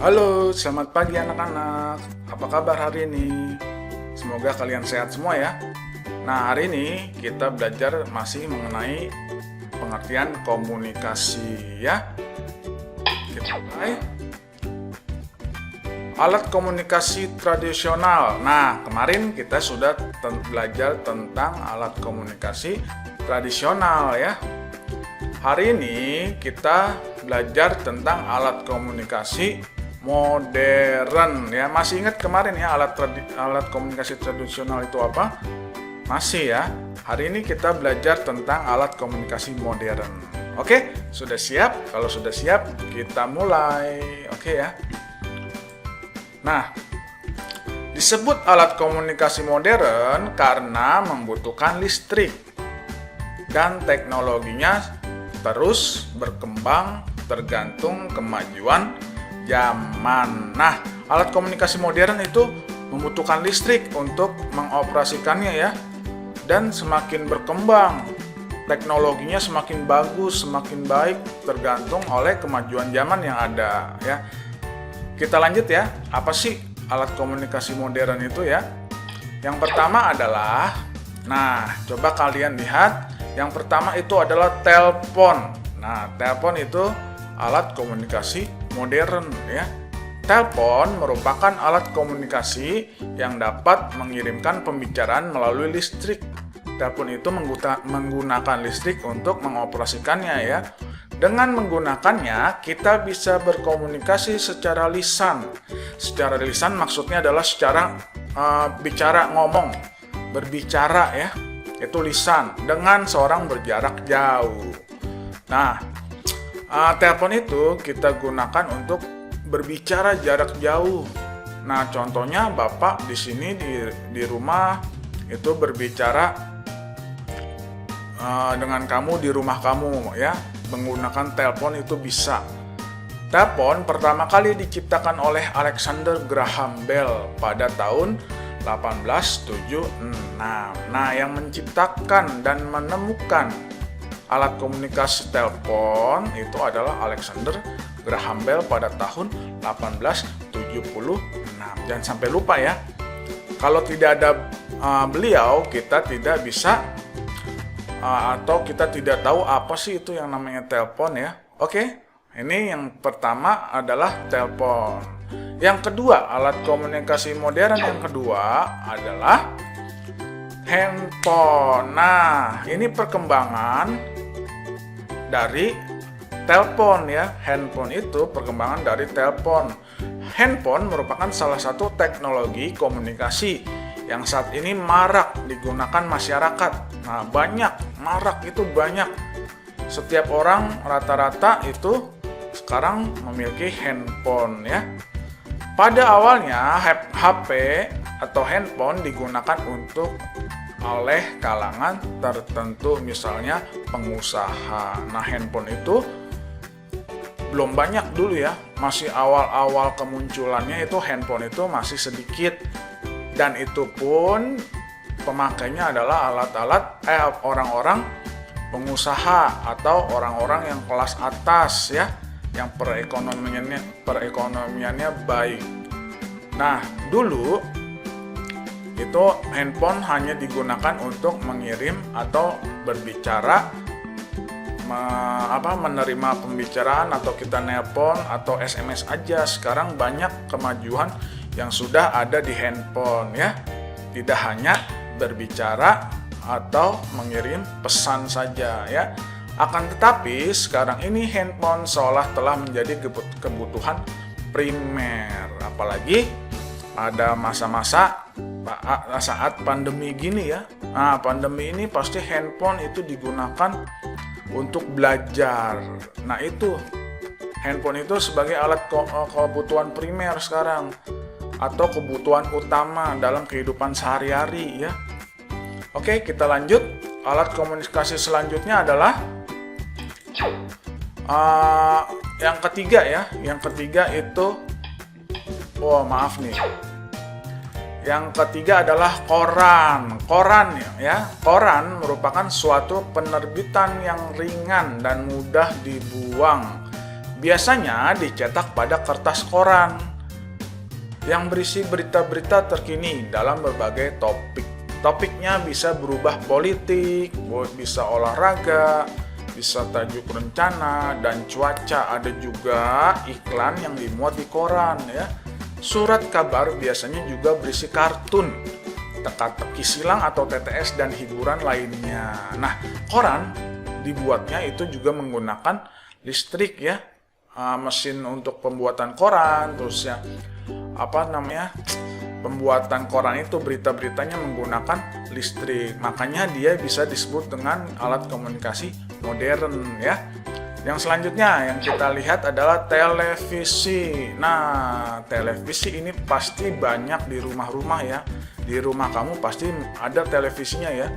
Halo, selamat pagi anak-anak. Apa kabar hari ini? Semoga kalian sehat semua ya. Nah, hari ini kita belajar masih mengenai pengertian komunikasi ya. Kita mulai. Alat komunikasi tradisional. Nah, kemarin kita sudah belajar tentang alat komunikasi tradisional ya. Hari ini kita belajar tentang alat komunikasi modern ya. Masih ingat kemarin ya alat komunikasi tradisional itu apa? Masih ya. Hari ini kita belajar tentang alat komunikasi modern. Oke, sudah siap? Kalau sudah siap, kita mulai. Oke ya. Nah, disebut alat komunikasi modern karena membutuhkan listrik dan teknologinya terus berkembang tergantung kemajuan zaman. Nah, alat komunikasi modern itu membutuhkan listrik untuk mengoperasikannya ya. Dan semakin berkembang, teknologinya semakin bagus, semakin baik tergantung oleh kemajuan zaman yang ada ya. Kita lanjut ya. Apa sih alat komunikasi modern itu ya? Yang pertama adalah, nah, coba kalian lihat. Yang pertama itu adalah telepon. Nah, telepon itu alat komunikasi modern ya. Telepon merupakan alat komunikasi yang dapat mengirimkan pembicaraan melalui listrik. Telepon itu menggunakan listrik untuk mengoperasikannya ya. Dengan menggunakannya, kita bisa berkomunikasi secara lisan. Secara lisan maksudnya adalah secara bicara, ngomong, berbicara ya. Itu lisan dengan seorang berjarak jauh. Nah, telepon itu kita gunakan untuk berbicara jarak jauh. Nah, contohnya Bapak di sini di rumah itu berbicara dengan kamu di rumah kamu ya. Menggunakan telepon itu bisa. Telepon pertama kali diciptakan oleh Alexander Graham Bell pada tahun 1876. Nah, yang menciptakan dan menemukan alat komunikasi telepon itu adalah Alexander Graham Bell pada tahun 1876. Jangan sampai lupa ya. Kalau tidak ada beliau, kita tidak bisa atau kita tidak tahu apa sih itu yang namanya telepon ya. Oke, ini yang pertama adalah telepon. Yang kedua, alat komunikasi modern yang kedua adalah handphone. Nah, ini perkembangan dari telepon ya. Handphone itu perkembangan dari telepon. Handphone merupakan salah satu teknologi komunikasi yang saat ini marak digunakan masyarakat. Nah, marak itu banyak. Setiap orang rata-rata itu sekarang memiliki handphone ya. Pada awalnya HP atau handphone digunakan oleh kalangan tertentu, misalnya pengusaha. Nah, handphone itu belum banyak dulu ya. Masih awal-awal kemunculannya itu handphone itu masih sedikit. Dan itu pun pemakainya adalah orang-orang pengusaha atau orang-orang yang kelas atas ya, yang perekonomiannya baik. Nah, dulu itu handphone hanya digunakan untuk mengirim atau berbicara, menerima pembicaraan atau kita nelpon atau SMS aja. Sekarang banyak kemajuan yang sudah ada di handphone ya. Tidak hanya berbicara atau mengirim pesan saja ya. Akan tetapi sekarang ini handphone seolah telah menjadi kebutuhan primer. Apalagi pada masa-masa saat pandemi gini ya. Nah, pandemi ini pasti handphone itu digunakan untuk belajar. Nah, itu handphone itu sebagai alat kebutuhan primer sekarang atau kebutuhan utama dalam kehidupan sehari-hari ya. Oke, kita lanjut. Alat komunikasi selanjutnya adalah yang ketiga ya. Yang ketiga itu maaf nih. Yang ketiga adalah koran. Koran ya. Koran merupakan suatu penerbitan yang ringan dan mudah dibuang. biasanya dicetak pada kertas koran yang berisi berita-berita terkini dalam berbagai topik. Topiknya bisa berubah politik, bisa olahraga, bisa tajuk rencana, dan cuaca. Ada juga iklan yang dimuat di koran ya. Surat kabar biasanya juga berisi kartun, teka-teki silang atau TTS, dan hiburan lainnya. Nah, koran dibuatnya itu juga menggunakan listrik ya. Mesin untuk pembuatan koran, terus ya pembuatan koran itu berita-beritanya menggunakan listrik. Makanya dia bisa disebut dengan alat komunikasi modern ya. Yang selanjutnya yang kita lihat adalah televisi. Nah, televisi ini pasti banyak di rumah-rumah ya. Di rumah kamu pasti ada televisinya ya.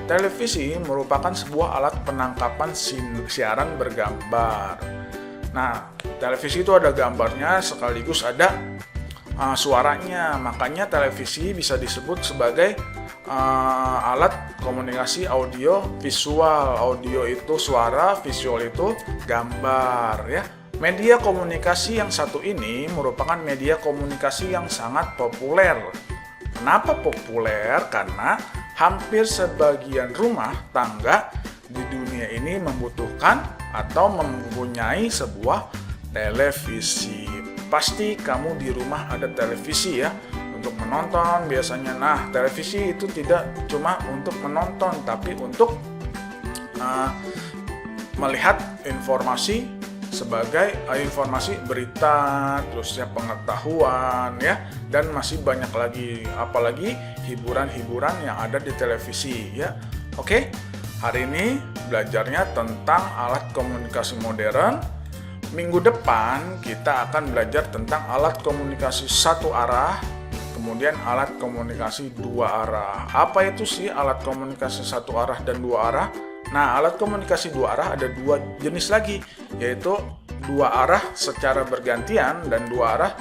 Televisi merupakan sebuah alat penangkapan siaran bergambar. Nah, televisi itu ada gambarnya sekaligus ada suaranya. Makanya televisi bisa disebut sebagai alat komunikasi audio visual. Audio itu suara, visual itu gambar ya. Media komunikasi yang satu ini merupakan media komunikasi yang sangat populer. Kenapa populer? Karena hampir sebagian rumah tangga di dunia ini membutuhkan atau mempunyai sebuah televisi. Pasti kamu di rumah ada televisi ya, untuk menonton biasanya. Nah, televisi itu tidak cuma untuk menonton, tapi untuk melihat informasi sebagai informasi berita, terus ya pengetahuan ya, dan masih banyak lagi, apalagi hiburan-hiburan yang ada di televisi ya. Oke, hari ini belajarnya tentang alat komunikasi modern. Minggu depan kita akan belajar tentang alat komunikasi satu arah, kemudian alat komunikasi dua arah. Apa itu sih alat komunikasi satu arah dan dua arah? Nah, alat komunikasi dua arah ada dua jenis lagi, yaitu dua arah secara bergantian dan dua arah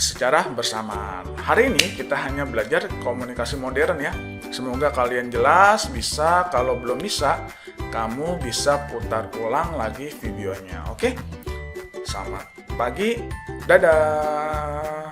secara bersamaan. Hari ini kita hanya belajar komunikasi modern ya. Semoga kalian jelas. Bisa, kalau belum bisa, kamu bisa putar ulang lagi videonya. Oke? Selamat pagi. Dadah.